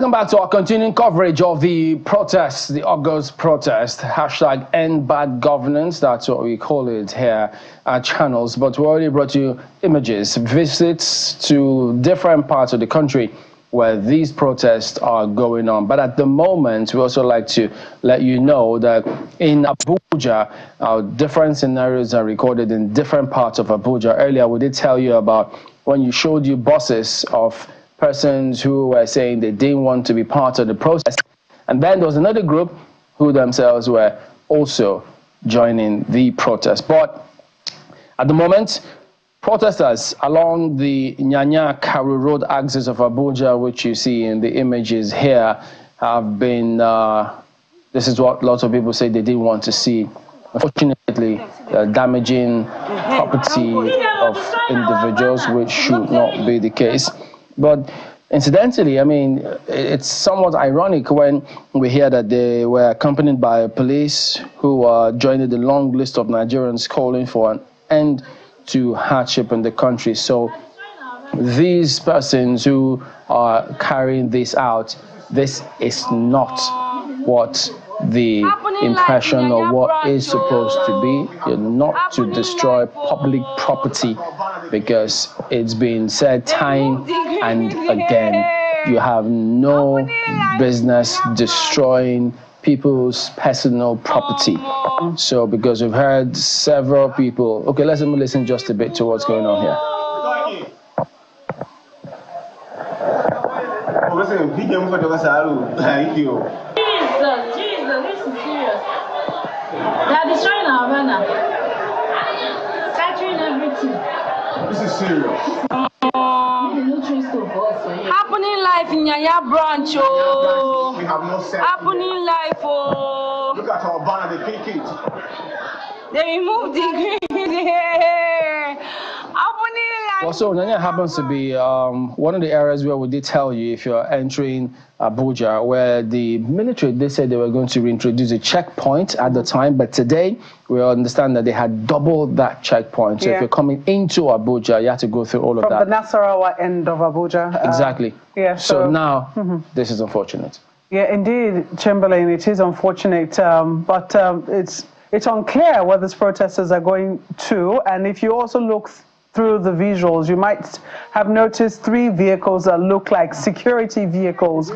Welcome back to our continuing coverage of the protest, the August protest, hashtag End Bad Governance. That's what we call it here at Channels. But we already brought you images, visits to different parts of the country where these protests are going on. But at the moment, we also like to let you know that in Abuja, different scenarios are recorded in different parts of Abuja. Earlier, we did tell you about when you showed you buses of persons who were saying they didn't want to be part of the protest. And then there was another group who themselves were also joining the protest. But at the moment, protesters along the Nyanya Karu Road axis of Abuja, which you see in the images here, have been, this is what lots of people say they didn't want to see. Unfortunately, damaging property of individuals, which should not be the case. But incidentally, I mean, it's somewhat ironic when we hear that they were accompanied by police who joined the long list of Nigerians calling for an end to hardship in the country. So these persons who are carrying this out, this is not what the impression of what is supposed to be. You're not to destroy public property, because it's been said time and again, you have no business destroying people's personal property. So because we've heard several people, okay, let's listen just a bit to what's going on here. Thank you. Jesus, this is serious. They are destroying our banner. Scattering everything. This is serious. Happening life in Yaya branch, oh. We have no set. Happening life, oh. Look at our banner, they pick it. They removed the green hair. Happening life. Well, so Nyanya happens to be one of the areas where we did tell you if you're entering Abuja, where the military, they said they were going to reintroduce a checkpoint at the time, but today we understand that they had doubled that checkpoint. So if you're coming into Abuja, you have to go through all of that. From the Nasarawa end of Abuja. Exactly. Yeah. So now, this is unfortunate. Yeah, indeed, Chamberlain, it is unfortunate, but it's unclear where these protesters are going to. And if you also look through the visuals, you might have noticed 3 vehicles that look like security vehicles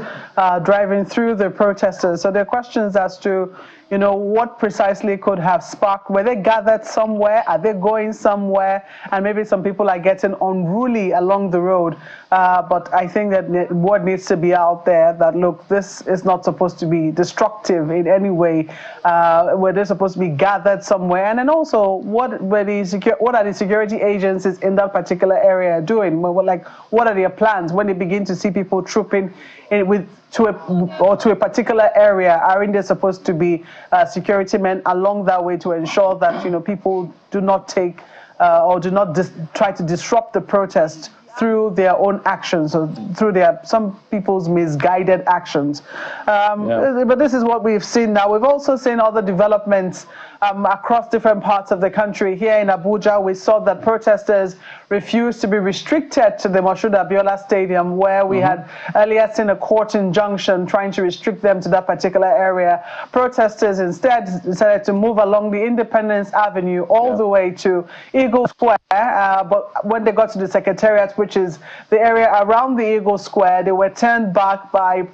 driving through the protesters. So there are questions as to, you know, what precisely could have sparked. Were they gathered somewhere? Are they going somewhere? And maybe some people are getting unruly along the road. But I think that word needs to be out there that, look, this is not supposed to be destructive in any way. Were they supposed to be gathered somewhere? And then also, what are the security agencies in that particular area doing? Like, what are their plans when they begin to see people trooping in to a particular area? Aren't there supposed to be security men along that way to ensure that, you know, people do not take or do not try to disrupt the protest through their own actions or through some people's misguided actions? But this is what we've seen now. We've also seen other developments across different parts of the country. Here in Abuja, we saw that protesters refused to be restricted to the Moshood Abiola Stadium, where we had earlier seen a court injunction trying to restrict them to that particular area. Protesters instead decided to move along the Independence Avenue all the way to Eagle Square. But when they got to the Secretariat, which is the area around the Eagle Square, they were turned back by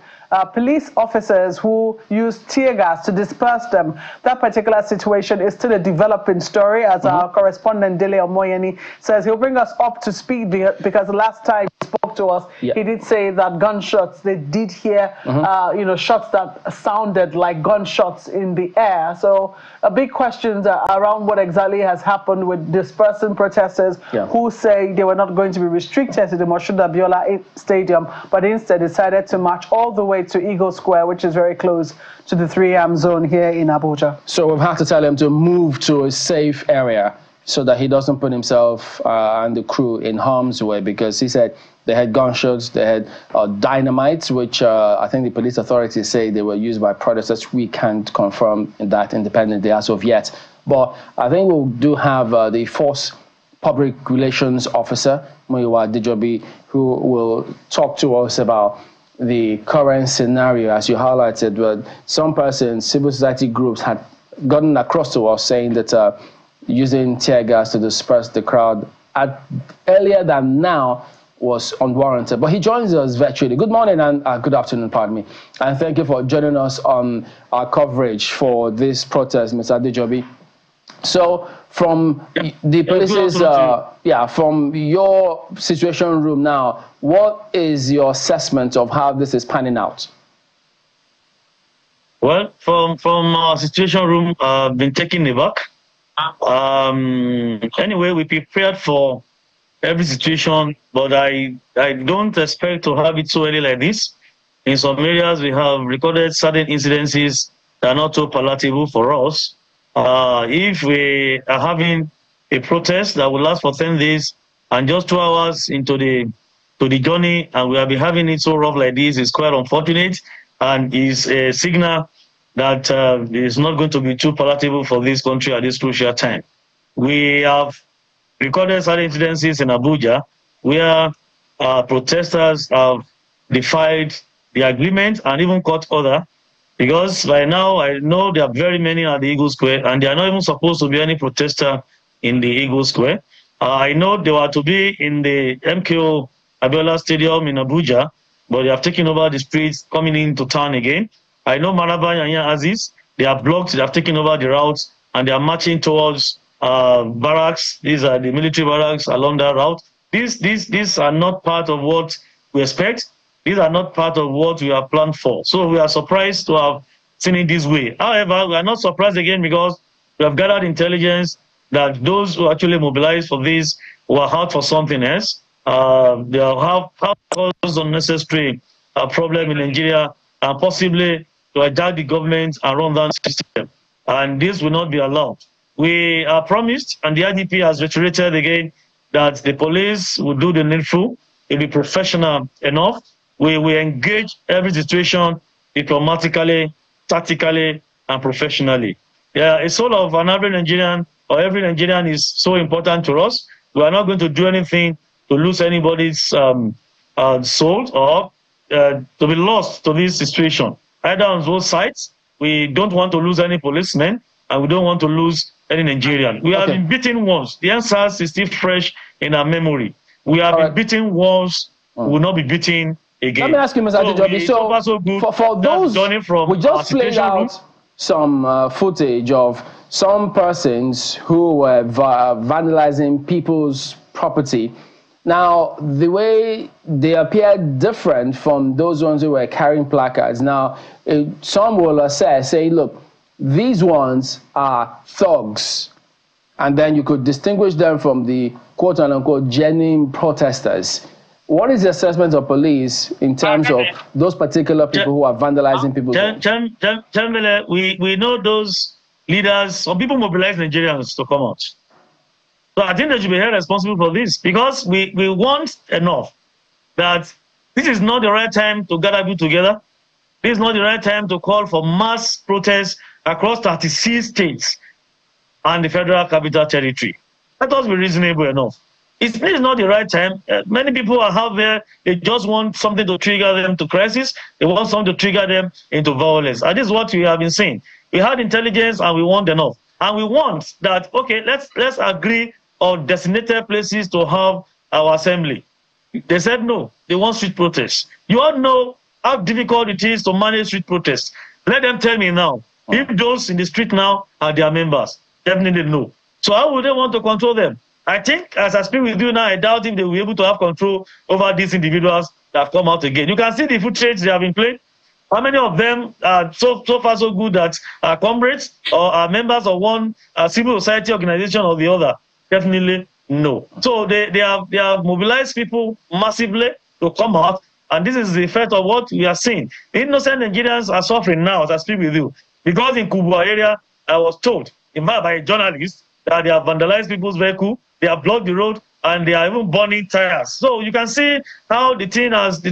police officers who used tear gas to disperse them. That particular situation is still a developing story, as our correspondent Dele Omoyeni says. He'll bring us up to speed because the last time he spoke to us, he did say that gunshots, they did hear, you know, shots that sounded like gunshots in the air. So big questions around what exactly has happened with dispersing protesters who say they were not going to be restricted to the Moshood Abiola Stadium, but instead decided to march all the way to Eagle Square, which is very close to the 3am zone here in Abuja. So we've had to tell him to move to a safe area so that he doesn't put himself and the crew in harm's way, because he said they had gunshots, they had dynamites, which I think the police authorities say they were used by protesters. We can't confirm that independently as of yet. But I think we do have the Force Public Relations Officer, Muyiwa Dijobi, who will talk to us about the current scenario, as you highlighted, but some persons, civil society groups, had gotten across to us saying that using tear gas to disperse the crowd earlier than now was unwarranted. But he joins us virtually. Good morning and good afternoon, pardon me. And thank you for joining us on our coverage for this protest, Mr. Adejobi. So from the police's, from your situation room now, what is your assessment of how this is panning out? Well, from our situation room, I've been taken aback. Anyway, we prepared for every situation, but I don't expect to have it so early like this. In some areas, we have recorded certain incidences that are not so palatable for us. If we are having a protest that will last for 10 days and just 2 hours into the journey, and we have been having it so rough like this, is quite unfortunate and is a signal that is not going to be too palatable for this country at this crucial time. We have recorded certain incidences in Abuja where protesters have defied the agreement and even caught other, because by now I know there are very many at the Eagle Square and there are not even supposed to be any protester in the Eagle Square. I know they were to be in the MKO Abiola Stadium in Abuja, but they have taken over the streets coming into town again. I know Maraba and Aziz, they are blocked, they have taken over the routes and they are marching towards barracks. These are the military barracks along that route. These are not part of what we expect. These are not part of what we have planned for. So we are surprised to have seen it this way. However, we are not surprised again because we have gathered intelligence that those who actually mobilized for this were out for something else. They have caused unnecessary problem in Nigeria and possibly to hijack the government and run down the system. And this will not be allowed. We are promised, and the IDP has reiterated again, that the police will do the needful, it will be professional enough. We will engage every situation diplomatically, tactically, and professionally. Yeah, a soul of an average Nigerian or every Nigerian is so important to us. We are not going to do anything to lose anybody's soul or to be lost to this situation. Either on both sides, we don't want to lose any policemen and we don't want to lose any Nigerian. We have been beaten once. The answer is still fresh in our memory. We have been beaten once, we will not be beaten again. Let me ask you, Mr. Adejobi, for those, we just played out some footage of some persons who were vandalizing people's property. Now, the way they appear different from those ones who were carrying placards. Now, some will say, look, these ones are thugs. And then you could distinguish them from the quote-unquote genuine protesters. What is the assessment of police in terms of those particular people who are vandalizing people's homes? We know those leaders, some people mobilize Nigerians to come out. So I think they should be held responsible for this, because we want enough that this is not the right time to gather people together. This is not the right time to call for mass protests across 36 states and the Federal Capital Territory. Let us be reasonable enough. This is not the right time. Many people are out there, they just want something to trigger them to crisis. They want something to trigger them into violence. And this is what we have been saying. We had intelligence and we want enough. And we want that, okay, let's agree on designated places to have our assembly. They said no, they want street protests. You all know how difficult it is to manage street protests. Let them tell me now, if those in the street now are their members. Definitely no. So how would they want to control them? I think, as I speak with you now, I doubt if they will be able to have control over these individuals that have come out again. You can see the footage they have been playing. How many of them are so far so good that are comrades or are members of one civil society organization or the other? Definitely no. So they have mobilized people massively to come out, and this is the effect of what we are seeing. The innocent Nigerians are suffering now as I speak with you, because in Kubwa area, I was told, in fact by a journalist, that they have vandalized people's vehicle, they have blocked the road, and they are even burning tires. So you can see how the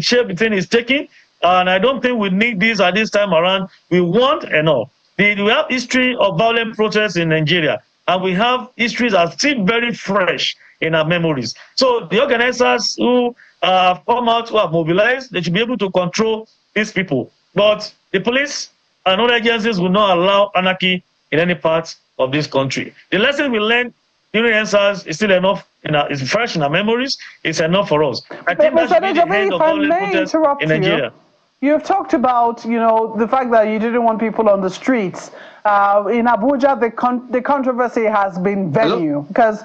shape the thing is taking, and I don't think we need this at this time around. We want enough. We have history of violent protests in Nigeria, and we have histories that are still very fresh in our memories. So the organizers who have come out, who have mobilized, they should be able to control these people. But the police and other agencies will not allow anarchy in any part of this country. The lesson we learned during answers is still enough. It's fresh in our memories. It's enough for us. I think that should be the end of violent protests in Nigeria. You've talked about, the fact that you didn't want people on the streets. In Abuja, the controversy has been venue, because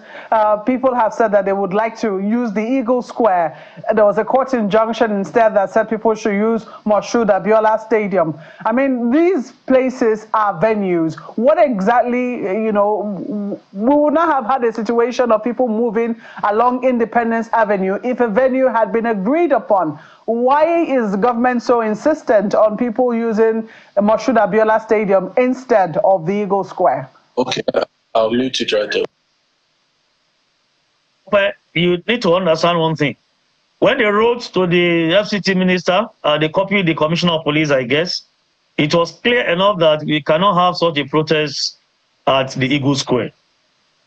people have said that they would like to use the Eagle Square. There was a court injunction instead that said people should use Moshood Abiola Stadium. I mean, these places are venues. What exactly, we would not have had a situation of people moving along Independence Avenue if a venue had been agreed upon. Why is the government so insistent on people using Moshood Abiola Stadium instead of the Eagle Square? Okay, I'll mute it right there. But you need to understand one thing. When they wrote to the FCT minister, they copied the commissioner of police, I guess, it was clear enough that we cannot have such a protest at the Eagle Square.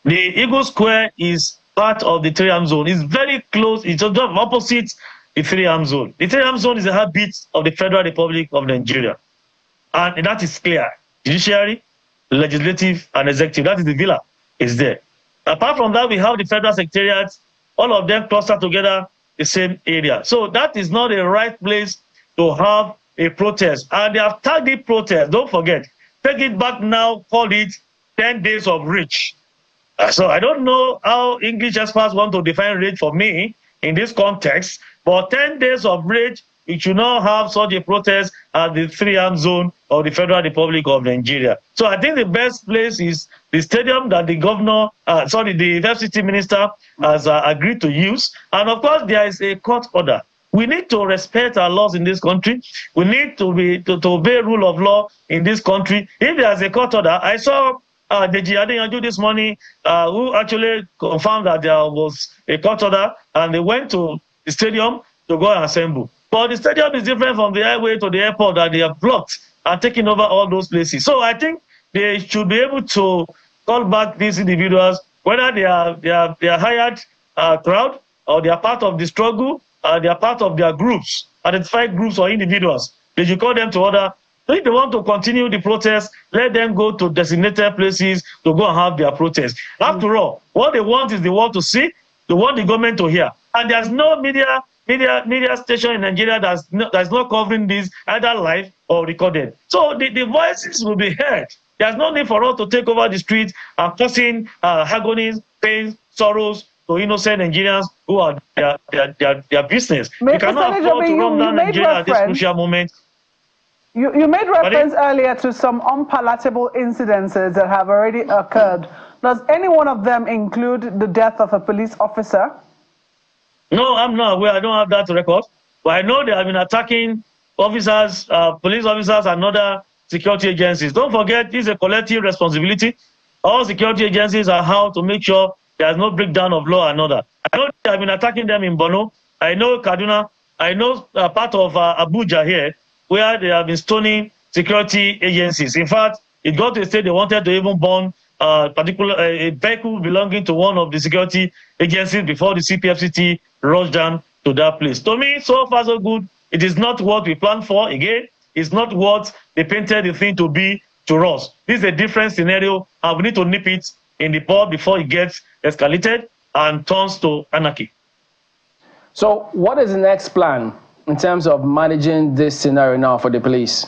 The Eagle Square is part of the 3-arm zone. It's very close. It's just opposite the 3-arm zone. The 3-arm zone is the heartbeat of the Federal Republic of Nigeria. And that is clear. Judiciary, legislative, and executive. That is the villa. Is there. Apart from that, we have the Federal Secretariat. All of them clustered together the same area. So that is not the right place to have a protest. And they have tagged the protest. Don't forget. Take it back now. Call it 10 days of rage. So I don't know how English experts want to define rage for me in this context. For 10 days of rage, it should not have such a protest at the 3-arm zone of the Federal Republic of Nigeria. So I think the best place is the stadium that the governor, the FCT minister has agreed to use. And of course, there is a court order. We need to respect our laws in this country. We need to obey rule of law in this country. If there is a court order, I saw Deji Adeyanju this morning, who actually confirmed that there was a court order, and they went to the stadium to go and assemble. But the stadium is different from the highway to the airport that they have blocked and taken over all those places. So I think they should be able to call back these individuals, whether they are hired crowd or they are part of the struggle, they are part of their groups, identified groups or individuals. They should call them to order. So if they want to continue the protest, let them go to designated places to go and have their protest. After all, what they want is they want to see, they want the government to hear. And there's no media station in Nigeria that's not covering this either live or recorded. So the voices will be heard. There's no need for us to take over the streets and causing agonies, pains, sorrows to innocent Nigerians who are their business. We cannot afford to run down Nigeria at this crucial moment. You made reference earlier to some unpalatable incidences that have already occurred. Does any one of them include the death of a police officer? No, I'm not aware. I don't have that record. But I know they have been attacking officers, police officers, and other security agencies. Don't forget, this is a collective responsibility. All security agencies are how to make sure there's no breakdown of law and order. I know they have been attacking them in Borno. I know Kaduna. I know part of Abuja here, where they have been stoning security agencies. In fact, it got to a state they wanted to even burn a vehicle belonging to one of the security agencies before the CPFCT rushed down to that place. To me, so far so good. It is not what we planned for. Again, it's not what they painted the thing to be to us. This is a different scenario, and we need to nip it in the bud before it gets escalated and turns to anarchy. So what is the next plan in terms of managing this scenario now for the police?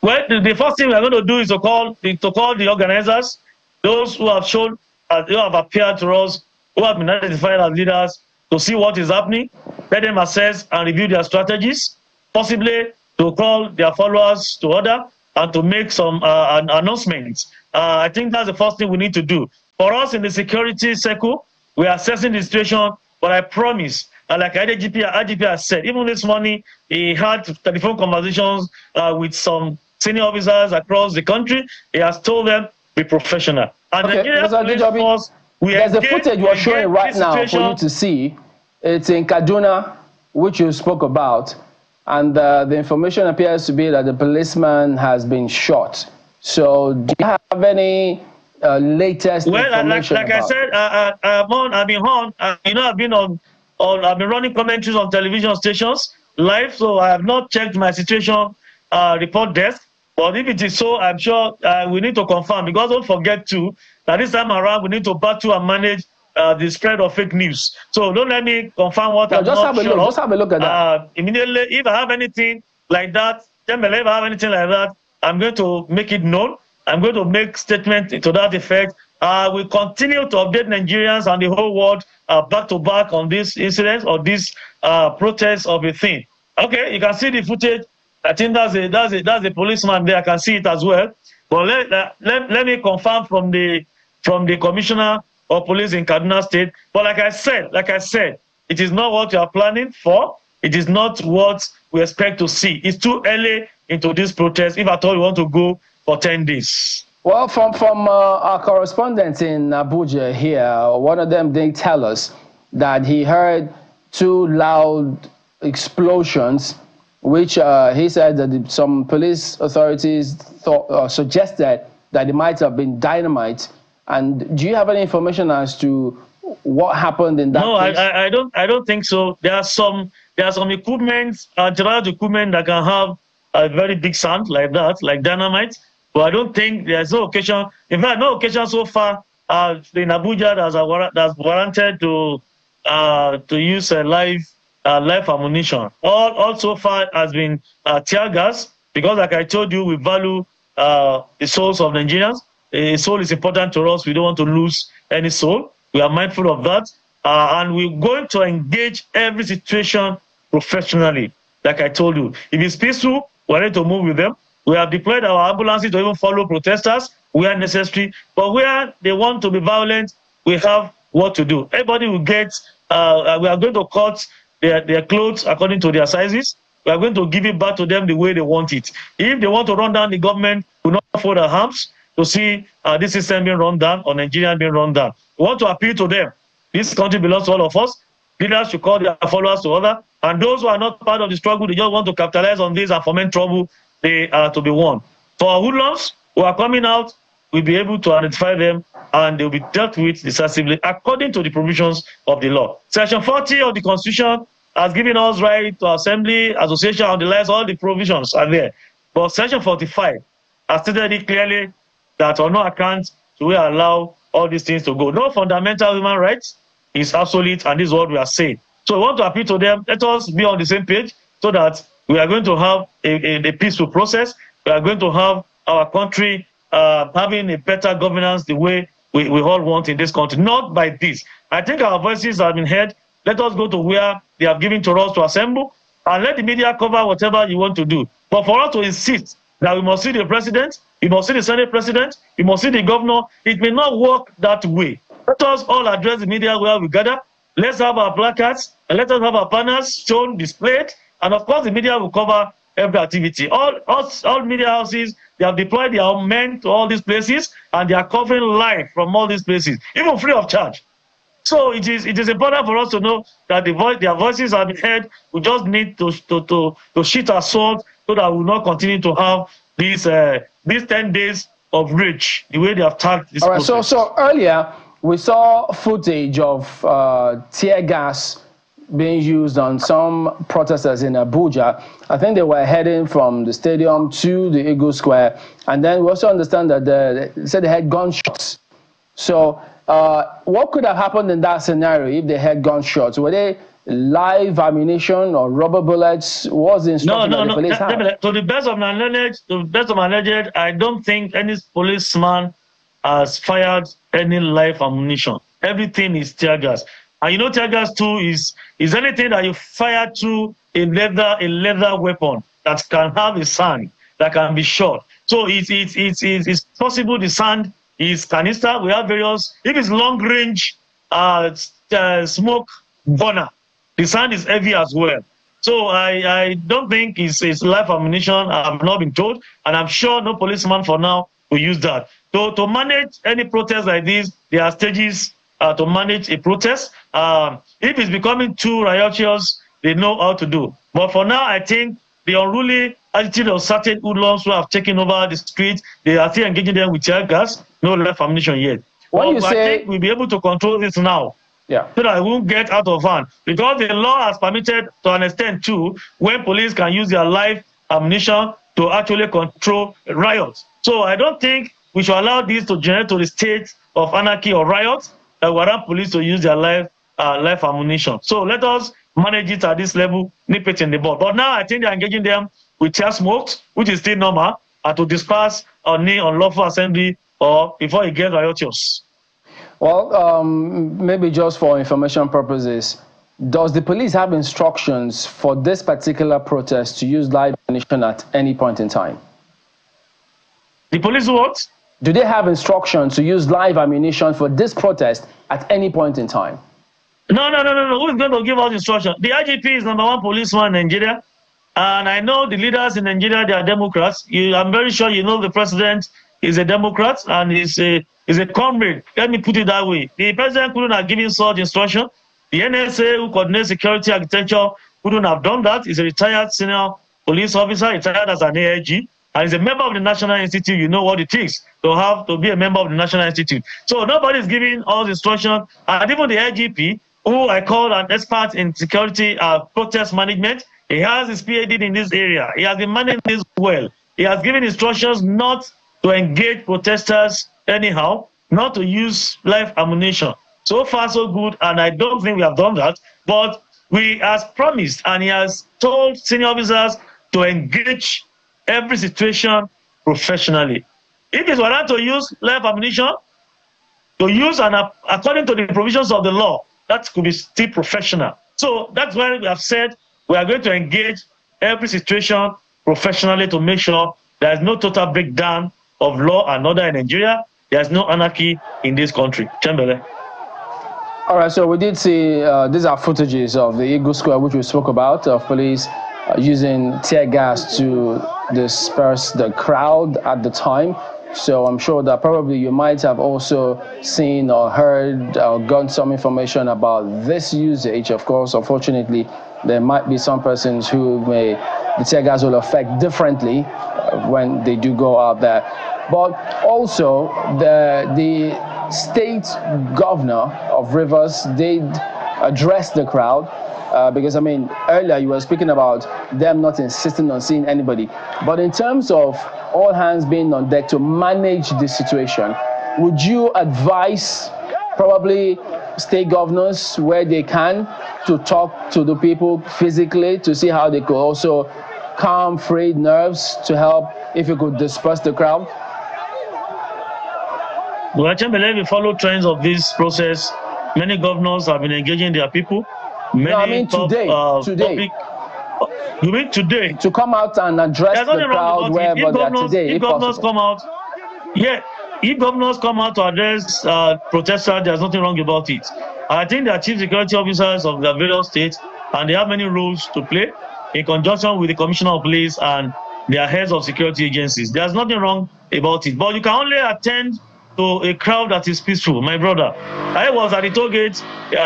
Well, the first thing we're going to do is to call the organizers, those who have shown, who have appeared to us, who have been identified as leaders, to see what is happening, let them assess and review their strategies, possibly to call their followers to order and to make some announcements. I think that's the first thing we need to do. For us in the security circle, we are assessing the situation, but I promise, like IGP has said, even this morning, he had telephone conversations with some senior officers across the country. He has told them, be professional. And there's the footage we're showing right now for you to see. It's in Kaduna, which you spoke about, and the information appears to be that the policeman has been shot. So do you have any latest information like I said, I've been on. I've been I've been running commentaries on television stations live, so I have not checked my situation report desk. But if it is so, I'm sure we need to confirm, because don't forget too that this time around we need to battle and manage the spread of fake news. So don't let me confirm what I'm just not have a sure look. of. Just have a look at that. Immediately, if I have anything like that, if I have anything like that, I'm going to make it known. I'm going to make statement to that effect. We continue to update Nigerians and the whole world back to back on this incident or this protest of a thing. Okay, you can see the footage. I think that's a policeman there. I can see it as well. But let me confirm from the commissioner of police in Kaduna State. But like I said, it is not what you are planning for. It is not what we expect to see. It's too early into this protest, if at all you want to go for 10 days. Well, from our correspondents in Abuja here, one of them, they tell us that he heard 2 loud explosions, which he said that some police authorities suggested that it might have been dynamite. And do you have any information as to what happened in that case? No, I don't think so. There are some equipment, general equipment that can have a very big sound like that, like dynamite. But I don't think there's no occasion. In fact, no occasion so far in Abuja that's warranted to use live ammunition. All so far has been tear gas, because like I told you, we value the souls of Nigerians. A soul is important to us. We don't want to lose any soul. We are mindful of that. And we're going to engage every situation professionally, like I told you. If it's peaceful, we're ready to move with them. We have deployed our ambulances to even follow protesters where necessary. But where they want to be violent, we have what to do. Everybody will get, we are going to cut their clothes according to their sizes. We are going to give it back to them the way they want it. If they want to run down the government, we will not fold our arms to see this system being run down or Nigeria being run down. We want to appeal to them. This country belongs to all of us. Leaders should call their followers to order. And those who are not part of the struggle, they just want to capitalize on this and foment trouble, they are to be won. For hoodlums who are coming out, we'll be able to identify them and they'll be dealt with decisively according to the provisions of the law. Section 40 of the Constitution has given us right to assembly, association, and the likes. All the provisions are there. But Section 45 has stated it clearly that on no account do we allow all these things to go. No fundamental human rights is absolute, and this is what we are saying. So we want to appeal to them. Let us be on the same page so that we are going to have a peaceful process. We are going to have our country having a better governance the way we all want in this country. Not by this. I think our voices have been heard. Let us go to where they have given to us to assemble, and let the media cover whatever you want to do. But for us to insist that we must see the president, we must see the Senate president, we must see the governor, it may not work that way. Let us all address the media where we gather. Let's have our placards, and let us have our banners shown, displayed, and of course the media will cover every activity. All media houses, they have deployed their men to all these places, and they are covering live from all these places, even free of charge. So it is important for us to know that their voices have been heard. We just need to sheet our sword so that we will not continue to have these 10 days of rage, the way they have tagged this. All right. So earlier we saw footage of tear gas being used on some protesters in Abuja. I think they were heading from the stadium to the Eagle Square, and then we also understand that they said they had gunshots. So what could have happened in that scenario if they had gunshots? Were they live ammunition or rubber bullets? What was the instruction that the police had? To the best of my knowledge, I don't think any policeman has fired any live ammunition. Everything is tear gas. And you know, tear gas too is anything that you fire through a leather weapon that can have a sound that can be shot. So it's possible the sound is canister. We have various. If it's long range smoke burner, the sound is heavy as well. So I don't think it's live ammunition. I've not been told, and I'm sure no policeman for now will use that. To manage any protest like this, there are stages to manage a protest. If it's becoming too riotous, they know how to do. But for now, I think the unruly attitude of certain hoodlums who have taken over the streets. They are still engaging them with tear gas, no left ammunition yet. When I think we'll be able to control this now. Yeah. So that it won't get out of hand. Because the law has permitted to an extent too, when police can use their live ammunition to actually control riots. So I don't think we should allow this to generate to the state of anarchy or riots that will allow police to use their live ammunition. So let us manage it at this level, nip it in the bud. But now I think they're engaging them with tear smokes, which is still normal, and to disperse any unlawful assembly or before it gets riotous. Well, maybe just for information purposes, does the police have instructions for this particular protest to use live ammunition at any point in time? The police what? Do they have instructions to use live ammunition for this protest at any point in time? No. Who is going to give us instruction? The IGP is #1 policeman in Nigeria. And I know the leaders in Nigeria, they are Democrats. I'm very sure you know the president is a Democrat and is a comrade. Let me put it that way. The president couldn't have given such instruction. The NSA, who coordinates security architecture, couldn't have done that. He's a retired senior police officer, retired as an AIG, and he's a member of the National Institute. You know what it takes to be a member of the National Institute. So nobody's giving us instruction. And even the IGP, who I call an expert in security protest management, he has his PhD in this area. He has been managing this well. He has given instructions not to engage protesters anyhow, not to use live ammunition. So far, so good, and I don't think we have done that. But we has promised, and he has told senior officers to engage every situation professionally. If it's warranted to use live ammunition, to use and according to the provisions of the law, that could be still professional. So that's why we have said we are going to engage every situation professionally to make sure there is no total breakdown of law and order in Nigeria. There is no anarchy in this country. Chambele. All right, so we did see, these are footages of the Eagle Square, which we spoke about, of police using tear gas to disperse the crowd at the time. So I'm sure that probably you might have also seen or heard or gotten some information about this usage. Of course, unfortunately, there might be some persons who the tear gas will affect differently when they do go out there. But also the state governor of Rivers did address the crowd because, I mean, earlier you were speaking about them not insisting on seeing anybody. But in terms of all hands being on deck to manage the situation, would you advise probably state governors where they can to talk to the people physically to see how they could also calm frayed nerves to help if you could disperse the crowd? Well, I believe we follow trends of this process. Many governors have been engaging their people. Many no, I mean today. You mean today? To come out and address the crowd wherever they are today, if governors come out, if governors come out to address protesters, there's nothing wrong about it. I think they are chief security officers of the various states, and they have many roles to play in conjunction with the commissioner of police and their heads of security agencies. There's nothing wrong about it. But you can only attend to a crowd that is peaceful, my brother. I was at the toll gate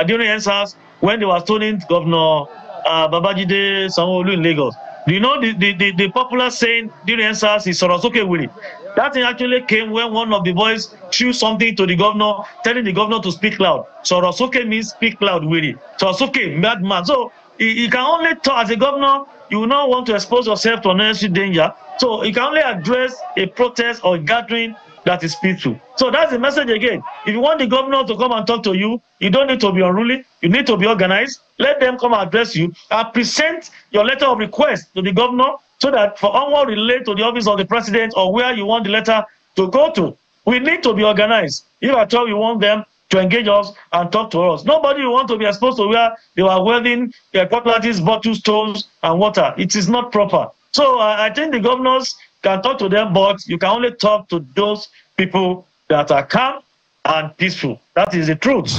during NSAS when they were stoning Governor Babajide Sanwo-Olu in Lagos. Do you know the popular saying during NSAS is Sorosoke Willie? That thing actually came when one of the boys threw something to the governor, telling the governor to speak loud. Sorosoke means speak loud, Willie. Sorosoke, madman. So you can only talk as a governor. You will not want to expose yourself to unnecessary danger. So you can only address a protest or a gathering that is peaceful. So that's the message again. If you want the governor to come and talk to you, you don't need to be unruly. You need to be organized. Let them come and address you and present your letter of request to the governor so that for onward relate to the office of the president or where you want the letter to go to. We need to be organized. If at all you want them to engage us and talk to us. Nobody will want to be exposed to where they were wearing cutlasses, bottles, stones, and water. It is not proper. So I think the governors can talk to them, but you can only talk to those people that are calm and peaceful. That is the truth.